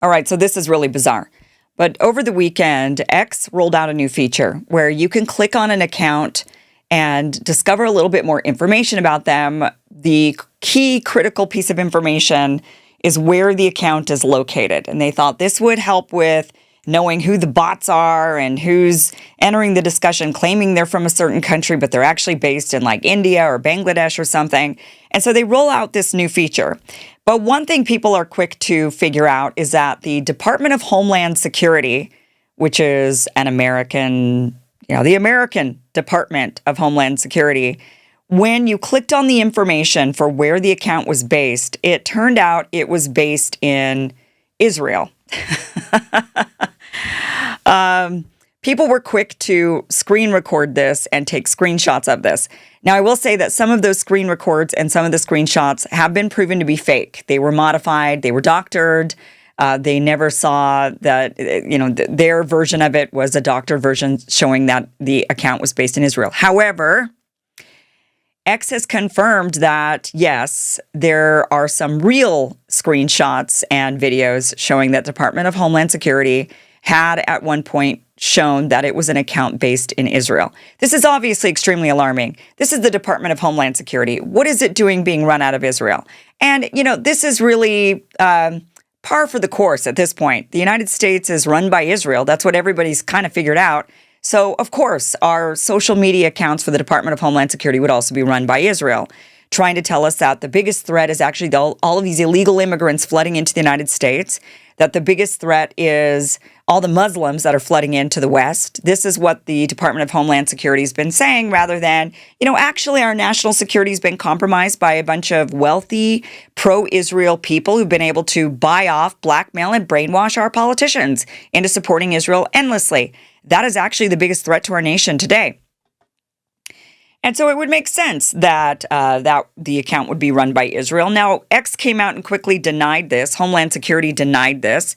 All right, so this is really bizarre. But over the weekend, X rolled out a new feature where you can click on an account and discover a little bit more information about them. The key critical piece of information is where the account is located. And they thought this would help with knowing who the bots are and who's entering the discussion claiming they're from a certain country, but they're actually based in like India or Bangladesh or something. And so they roll out this new feature. But one thing people are quick to figure out is that the Department of Homeland Security, which is an American, the American Department of Homeland Security, when you clicked on the information for where the account was based, it turned out it was based in Israel. People were quick to screen record this and take screenshots of this. Now, I will say that some of those screen records and some of the screenshots have been proven to be fake. They were modified. They were doctored. They never saw that, their version of it was a doctored version showing that the account was based in Israel. However, X has confirmed that, yes, there are some real screenshots and videos showing that Department of Homeland Security had at one point shown that it was an account based in Israel. This is obviously extremely alarming. This is the Department of Homeland Security. What is it doing being run out of Israel? And, this is really par for the course at this point. The United States is run by Israel. That's what everybody's kind of figured out. So, of course, our social media accounts for the Department of Homeland Security would also be run by Israel, trying to tell us that the biggest threat is actually all of these illegal immigrants flooding into the United States, that the biggest threat is all the Muslims that are flooding into the West. This is what the Department of Homeland Security has been saying, rather than, actually our national security has been compromised by a bunch of wealthy, pro-Israel people who've been able to buy off, blackmail, and brainwash our politicians into supporting Israel endlessly. That is actually the biggest threat to our nation today. And so it would make sense that that the account would be run by Israel. Now, X came out and quickly denied this. Homeland Security denied this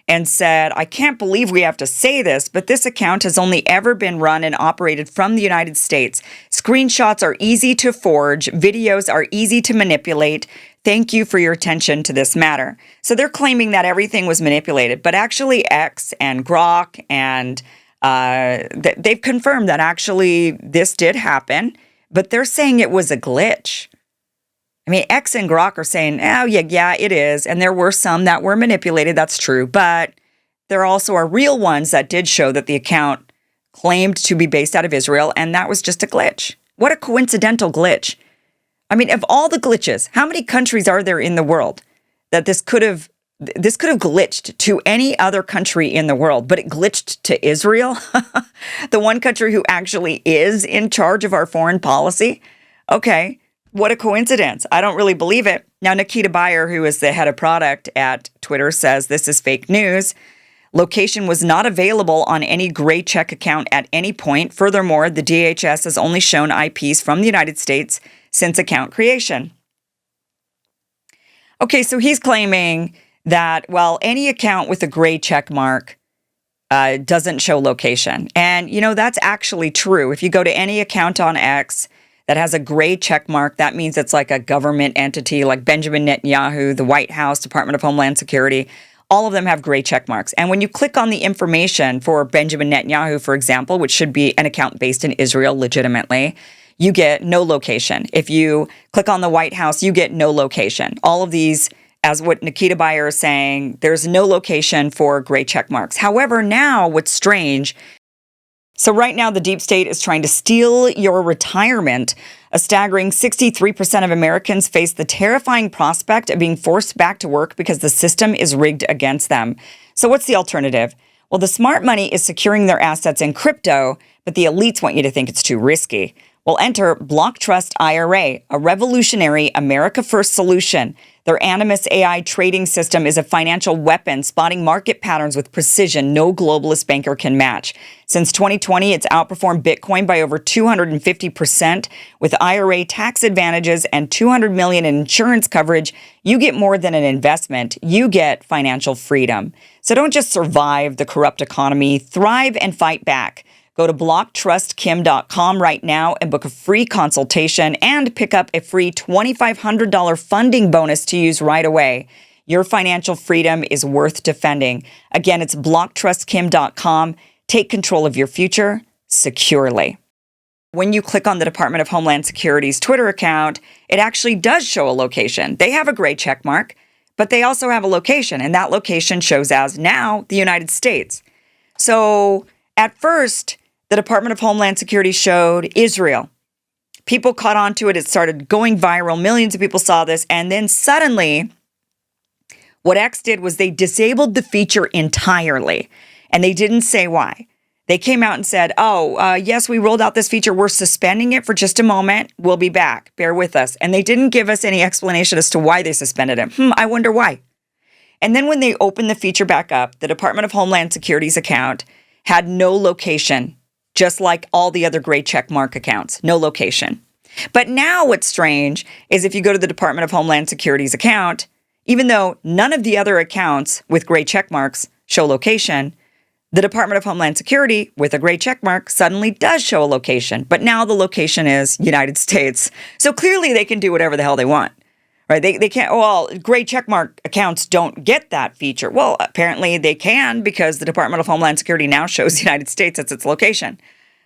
and said, I can't believe we have to say this, but this account has only ever been run and operated from the United States. Screenshots are easy to forge. Videos are easy to manipulate. Thank you for your attention to this matter. So they're claiming that everything was manipulated, but actually X and Grok and they've confirmed that actually this did happen, but they're saying it was a glitch. I mean, X and Grok are saying, oh, yeah, it is. And there were some that were manipulated. That's true. But there also are real ones that did show that the account claimed to be based out of Israel, and that was just a glitch. What a coincidental glitch. I mean, of all the glitches, how many countries are there in the world that this could have glitched to any other country in the world, but it glitched to Israel, the one country who actually is in charge of our foreign policy? Okay, what a coincidence. I don't really believe it. Now, Nikita Bayer, who is the head of product at Twitter, says this is fake news. Location was not available on any gray check account at any point. Furthermore, the DHS has only shown IPs from the United States since account creation. Okay, so he's claiming that, well, any account with a gray check mark doesn't show location. And, that's actually true. If you go to any account on X that has a gray check mark, that means it's like a government entity like Benjamin Netanyahu, the White House, Department of Homeland Security. All of them have gray check marks. And when you click on the information for Benjamin Netanyahu, for example, which should be an account based in Israel legitimately, you get no location. If you click on the White House, you get no location. All of these, as what Nikita Bayer is saying, there's no location for gray check marks. However, now what's strange, so right now the deep state is trying to steal your retirement. A staggering 63% of Americans face the terrifying prospect of being forced back to work because the system is rigged against them. So what's the alternative? Well, the smart money is securing their assets in crypto, but the elites want you to think it's too risky. Well, enter Block Trust IRA, a revolutionary America First solution. Their Animus AI trading system is a financial weapon, spotting market patterns with precision no globalist banker can match. Since 2020, it's outperformed Bitcoin by over 250%. With IRA tax advantages and $200 million in insurance coverage, you get more than an investment. You get financial freedom. So don't just survive the corrupt economy, thrive and fight back. Go to blocktrustkim.com right now and book a free consultation and pick up a free $2,500 funding bonus to use right away. Your financial freedom is worth defending. Again, it's blocktrustkim.com. Take control of your future securely. When you click on the Department of Homeland Security's Twitter account, it actually does show a location. They have a gray check mark, but they also have a location, and that location shows as now the United States. So at first, the Department of Homeland Security showed Israel. People caught on to it. It started going viral. Millions of people saw this. And then suddenly, what X did was they disabled the feature entirely. And they didn't say why. They came out and said, yes, we rolled out this feature. We're suspending it for just a moment. We'll be back. Bear with us. And they didn't give us any explanation as to why they suspended it. I wonder why. And then when they opened the feature back up, the Department of Homeland Security's account had no location, just like all the other gray checkmark accounts. No location. But now what's strange is if you go to the Department of Homeland Security's account, even though none of the other accounts with gray checkmarks show location, the Department of Homeland Security with a gray checkmark suddenly does show a location. But now the location is United States. So clearly they can do whatever the hell they want. Right? They can't, gray checkmark accounts don't get that feature. Well, apparently they can because the Department of Homeland Security now shows the United States as its location.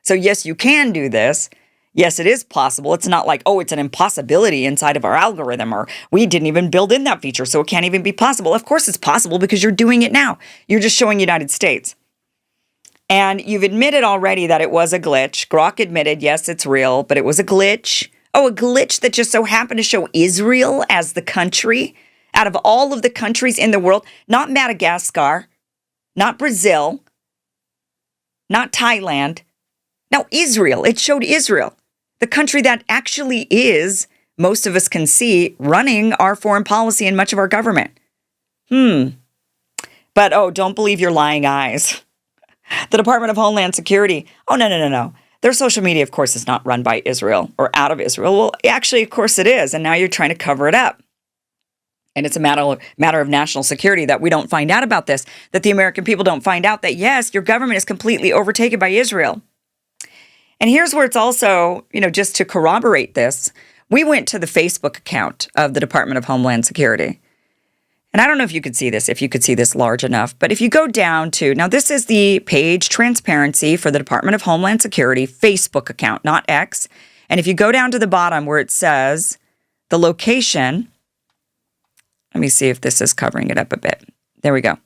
So yes, you can do this. Yes, it is possible. It's not like, it's an impossibility inside of our algorithm, or we didn't even build in that feature, so it can't even be possible. Of course it's possible because you're doing it now. You're just showing United States. And you've admitted already that it was a glitch. Grok admitted, yes, it's real, but it was a glitch. A glitch that just so happened to show Israel as the country out of all of the countries in the world. Not Madagascar, not Brazil, not Thailand. No, Israel. It showed Israel, the country that actually is, most of us can see, running our foreign policy and much of our government. But, don't believe your lying eyes. The Department of Homeland Security, no. Their social media, of course, is not run by Israel or out of Israel. Well, actually, of course it is. And now you're trying to cover it up. And it's a matter of national security that we don't find out about this, that the American people don't find out that, yes, your government is completely overtaken by Israel. And here's where it's also, just to corroborate this, we went to the Facebook account of the Department of Homeland Security. And I don't know if you could see this large enough, but if you go down to, now this is the page transparency for the Department of Homeland Security Facebook account, not X. And if you go down to the bottom where it says the location, let me see if this is covering it up a bit. There we go.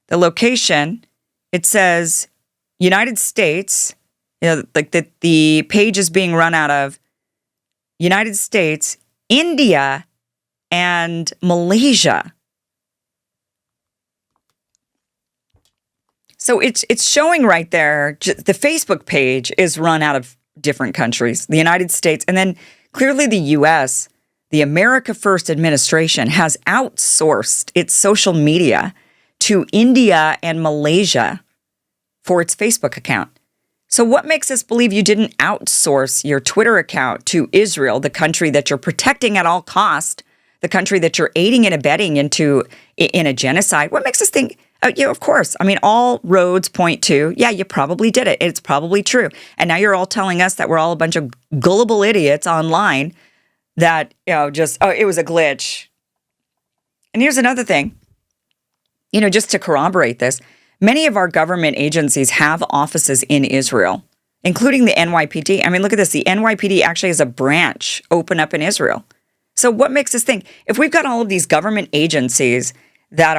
The location, it says United States, like the page is being run out of United States, India, and Malaysia. So it's showing right there, the Facebook page is run out of different countries, the United States, and then clearly the U.S., the America First administration has outsourced its social media to India and Malaysia for its Facebook account. So what makes us believe you didn't outsource your Twitter account to Israel, the country that you're protecting at all cost, the country that you're aiding and abetting in a genocide? What makes us think... of course. I mean, all roads point to, you probably did it. It's probably true. And now you're all telling us that we're all a bunch of gullible idiots online that, it was a glitch. And here's another thing, just to corroborate this, many of our government agencies have offices in Israel, including the NYPD. I mean, look at this. The NYPD actually has a branch open up in Israel. So what makes us think, if we've got all of these government agencies that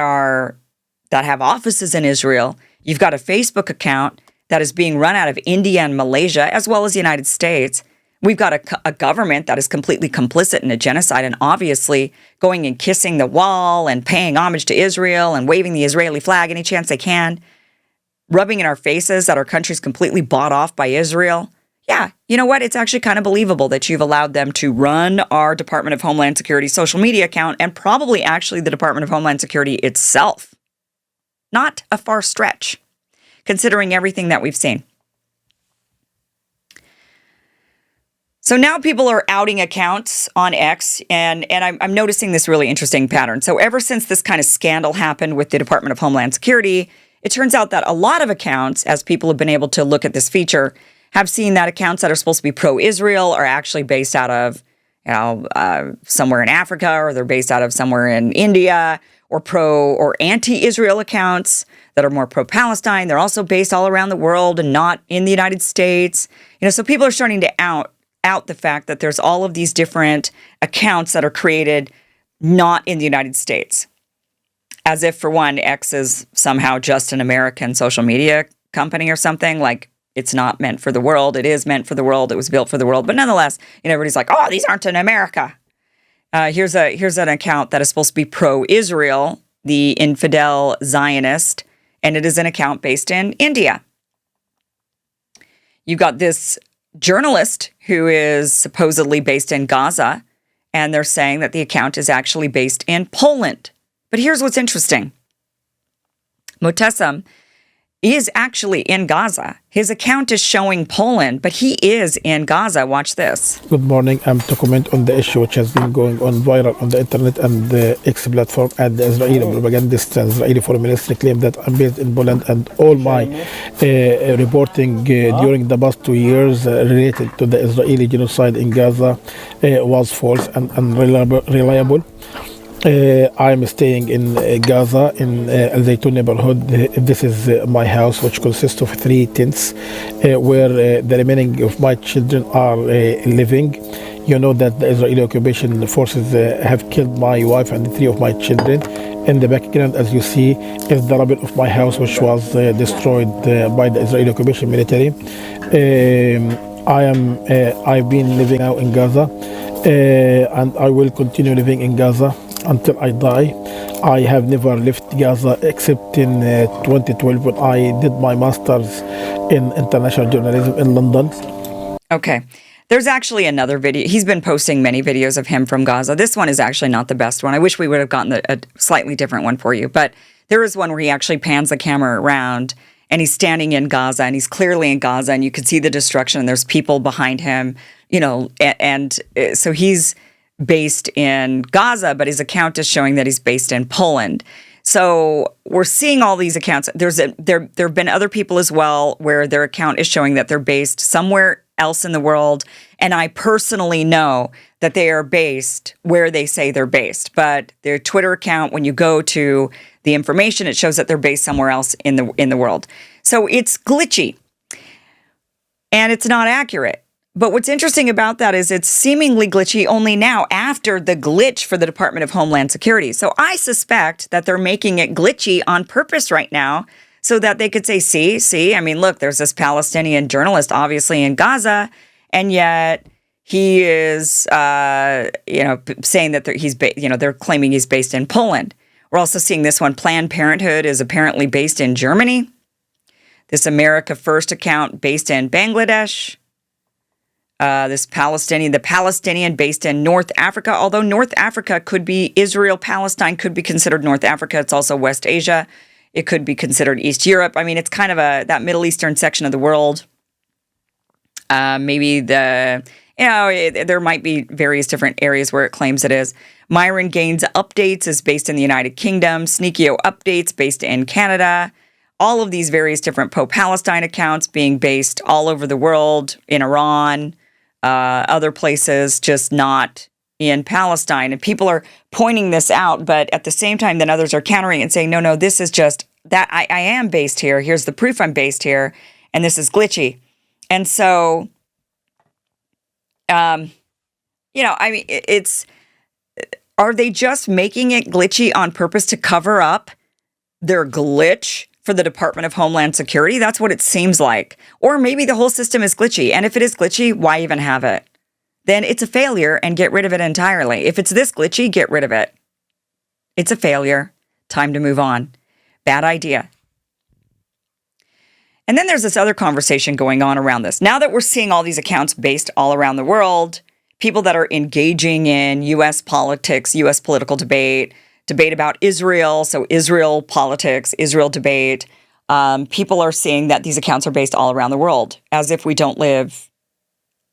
have offices in Israel, you've got a Facebook account that is being run out of India and Malaysia, as well as the United States. We've got a government that is completely complicit in a genocide and obviously going and kissing the wall and paying homage to Israel and waving the Israeli flag any chance they can, rubbing in our faces that our country's completely bought off by Israel. Yeah, you know what? It's actually kind of believable that you've allowed them to run our Department of Homeland Security social media account and probably actually the Department of Homeland Security itself. Not a far stretch, considering everything that we've seen. So now people are outing accounts on X, and I'm noticing this really interesting pattern. So ever since this kind of scandal happened with the Department of Homeland Security, it turns out that a lot of accounts, as people have been able to look at this feature, have seen that accounts that are supposed to be pro-Israel are actually based out of somewhere in Africa, or they're based out of somewhere in India, or pro or anti-Israel accounts that are more pro-Palestine. They're also based all around the world and not in the United States. So people are starting to out the fact that there's all of these different accounts that are created not in the United States. As if, for one, X is somehow just an American social media company or something. Like, it's not meant for the world. It is meant for the world. It was built for the world. But nonetheless, everybody's like, oh, these aren't in America. Here's an account that is supposed to be pro-Israel, the infidel Zionist, and it is an account based in India. You've got this journalist who is supposedly based in Gaza, and they're saying that the account is actually based in Poland. But here's what's interesting. Motessem is actually in Gaza. His account is showing Poland, but he is in Gaza. Watch this. Good morning. I'm to comment on the issue which has been going on viral on the internet and the X platform, and the Israeli propagandist and Israeli foreign ministry claim that I'm based in Poland, and all my reporting during the past 2 years related to the Israeli genocide in Gaza was false and unreliable. I'm staying in Gaza in Al Zaytun neighborhood. This is my house, which consists of 3 tents where the remaining of my children are living. You know that the Israeli occupation forces have killed my wife and 3 of my children. In the background, as you see, is the rubble of my house, which was destroyed by the Israeli occupation military. I've been living now in Gaza, and I will continue living in Gaza until I die. I have never left Gaza except in 2012 when I did my master's in international journalism in London. Okay. There's actually another video. He's been posting many videos of him from Gaza. This one is actually not the best one. I wish we would have gotten a slightly different one for you. But there is one where he actually pans the camera around and he's standing in Gaza, and he's clearly in Gaza, and you can see the destruction, and there's people behind him, and so he's based in Gaza, but his account is showing that he's based in Poland. So we're seeing all these accounts. There have been other people as well where their account is showing that they're based somewhere else in the world. And I personally know that they are based where they say they're based. But their Twitter account, when you go to the information, it shows that they're based somewhere else in the world. So it's glitchy and it's not accurate. But what's interesting about that is it's seemingly glitchy only now after the glitch for the Department of Homeland Security. So I suspect that they're making it glitchy on purpose right now so that they could say, see, I mean, look, there's this Palestinian journalist obviously in Gaza, and yet he is, saying that they're claiming he's based in Poland. We're also seeing this one. Planned Parenthood is apparently based in Germany. This America First account based in Bangladesh. The Palestinian based in North Africa, although North Africa could be Israel, Palestine could be considered North Africa. It's also West Asia. It could be considered East Europe. I mean, it's kind of that Middle Eastern section of the world. Maybe there might be various different areas where it claims it is. Myron Gaines Updates is based in the United Kingdom. Sneakio Updates based in Canada. All of these various different pro-Palestine accounts being based all over the world, in Iran, other places, just not in Palestine. And people are pointing this out, but at the same time, then others are countering and saying, no, this is just that I am based here. Here's the proof I'm based here, and this is glitchy. And so, are they just making it glitchy on purpose to cover up their glitch for the Department of Homeland Security? That's what it seems like. Or maybe the whole system is glitchy. And if it is glitchy, why even have it? Then it's a failure and get rid of it entirely. If it's this glitchy, get rid of it. It's a failure. Time to move on. Bad idea. And then there's this other conversation going on around this. Now that we're seeing all these accounts based all around the world, people that are engaging in U.S. politics, U.S. political debate about Israel, so Israel politics, Israel debate, people are seeing that these accounts are based all around the world, as if we don't live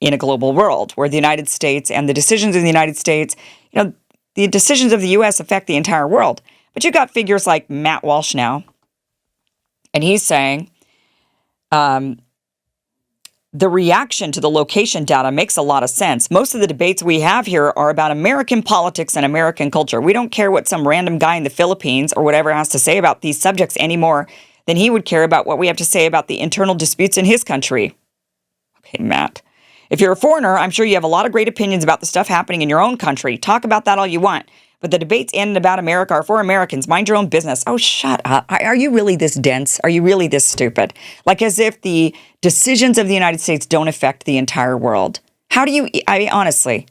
in a global world where the United States and the decisions of the United States, the decisions of the U.S. affect the entire world. But you've got figures like Matt Walsh now, and he's saying the reaction to the location data makes a lot of sense. Most of the debates we have here are about American politics and American culture. We don't care what some random guy in the Philippines or whatever has to say about these subjects any more than he would care about what we have to say about the internal disputes in his country. Okay, Matt. If you're a foreigner, I'm sure you have a lot of great opinions about the stuff happening in your own country. Talk about that all you want. But the debates in and about America are for Americans. Mind your own business. Oh, shut up. Are you really this dense? Are you really this stupid? Like as if the decisions of the United States don't affect the entire world. How do you, I mean, honestly,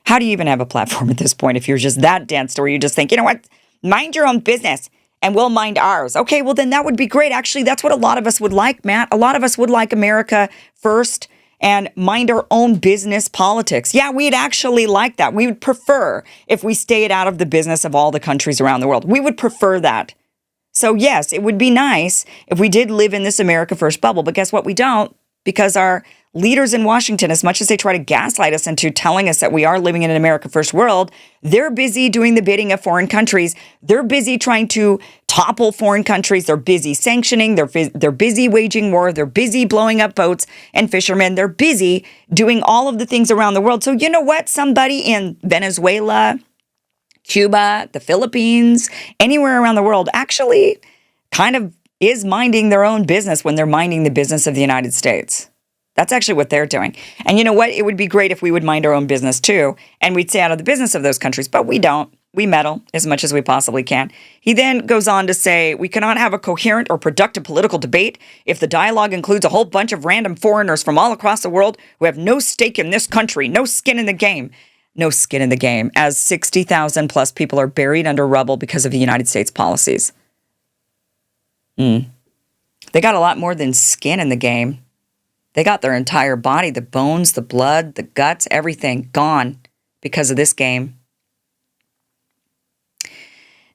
how do you even have a platform at this point if you're just that dense or you just think, you know what, mind your own business and we'll mind ours. Okay, well then that would be great. Actually, that's what a lot of us would like, Matt. A lot of us would like America first and mind our own business politics. Yeah, we'd actually like that. We would prefer if we stayed out of the business of all the countries around the world. We would prefer that. So yes, it would be nice if we did live in this America First bubble. But guess what? We don't, because our leaders in Washington, as much as they try to gaslight us into telling us that we are living in an America First world, they're busy doing the bidding of foreign countries. They're busy trying to topple foreign countries. They're busy sanctioning. They're busy waging war. They're busy blowing up boats and fishermen. They're busy doing all of the things around the world. So you know what? Somebody in Venezuela, Cuba, the Philippines, anywhere around the world actually kind of is minding their own business when they're minding the business of the United States. That's actually what they're doing. And you know what? It would be great if we would mind our own business too, and we'd stay out of the business of those countries, but we don't. We meddle as much as we possibly can. He then goes on to say, we cannot have a coherent or productive political debate if the dialogue includes a whole bunch of random foreigners from all across the world who have no stake in this country, no skin in the game. No skin in the game, as 60,000 plus people are buried under rubble because of the United States policies. They got a lot more than skin in the game. They got their entire body, the bones, the blood, the guts, everything gone because of this game.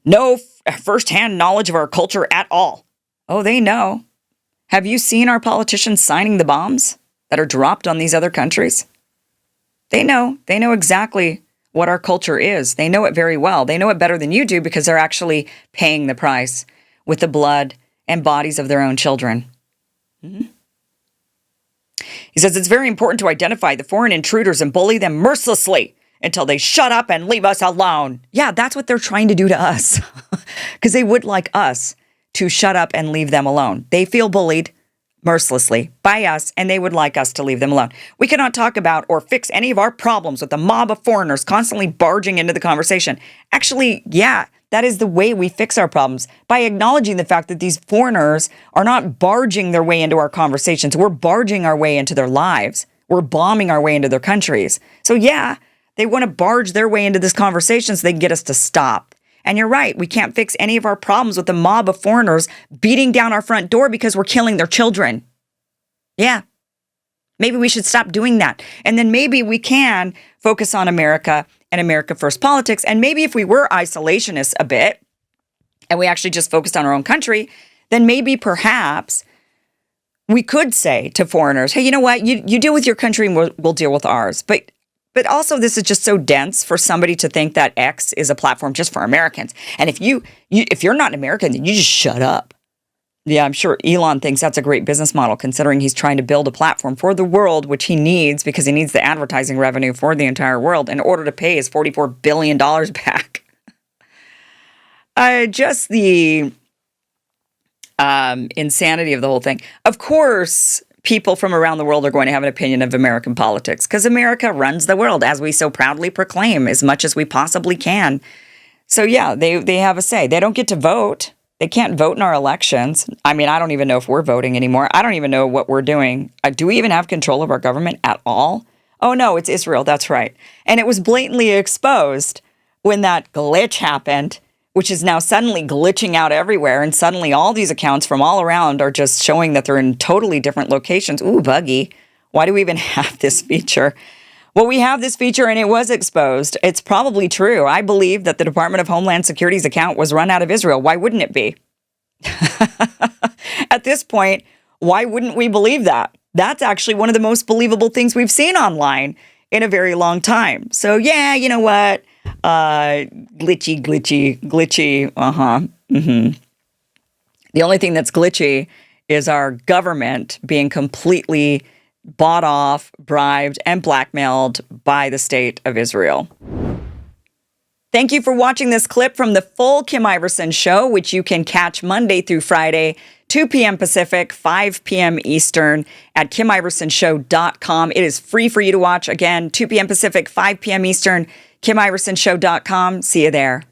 No firsthand knowledge of our culture at all. Oh, they know. Have you seen our politicians signing the bombs that are dropped on these other countries? They know. They know exactly what our culture is. They know it very well. They know it better than you do because they're actually paying the price with the blood and bodies of their own children. He says it's very important to identify the foreign intruders and bully them mercilessly until they shut up and leave us alone. Yeah, that's what they're trying to do to us because they would like us to shut up and leave them alone. They feel bullied mercilessly by us, and they would like us to leave them alone. We cannot talk about or fix any of our problems with a mob of foreigners constantly barging into the conversation. Actually, yeah, that is the way we fix our problems, by acknowledging the fact that these foreigners are not barging their way into our conversations. We're barging our way into their lives. We're bombing our way into their countries. So yeah, they want to barge their way into this conversation so they can get us to stop. And you're right, we can't fix any of our problems with a mob of foreigners beating down our front door because we're killing their children. Yeah, maybe we should stop doing that. And then maybe we can focus on America and America First politics. And maybe if we were isolationists a bit, and we actually just focused on our own country, then maybe perhaps we could say to foreigners, hey, you know what, you deal with your country and we'll deal with ours. But also, this is just so dense for somebody to think that X is a platform just for Americans. And if you're not an American, then you just shut up. Yeah, I'm sure Elon thinks that's a great business model, considering he's trying to build a platform for the world, which he needs because he needs the advertising revenue for the entire world in order to pay his $44 billion back. Just the insanity of the whole thing. Of course, people from around the world are going to have an opinion of American politics because America runs the world, as we so proudly proclaim, as much as we possibly can. So yeah, they have a say. They don't get to vote. They can't vote in our elections. I mean, I don't even know if we're voting anymore. I don't even know what we're doing. Do we even have control of our government at all? Oh no, it's Israel. That's right. And it was blatantly exposed when that glitch happened, which is now suddenly glitching out everywhere. And suddenly all these accounts from all around are just showing that they're in totally different locations. Ooh, buggy. Why do we even have this feature? Well, we have this feature and it was exposed. It's probably true. I believe that the Department of Homeland Security's account was run out of Israel. Why wouldn't it be? At this point, why wouldn't we believe that? That's actually one of the most believable things we've seen online in a very long time. So yeah, you know what? Glitchy. The only thing that's glitchy is our government being completely bought off, bribed, and blackmailed by the state of Israel. Thank you for watching this clip from the full Kim Iverson Show, which you can catch Monday through Friday, 2 p.m. Pacific, 5 p.m. Eastern at KimIversonShow.com. It is free for you to watch. Again, 2 p.m. Pacific, 5 p.m. Eastern, KimIversonShow.com. See you there.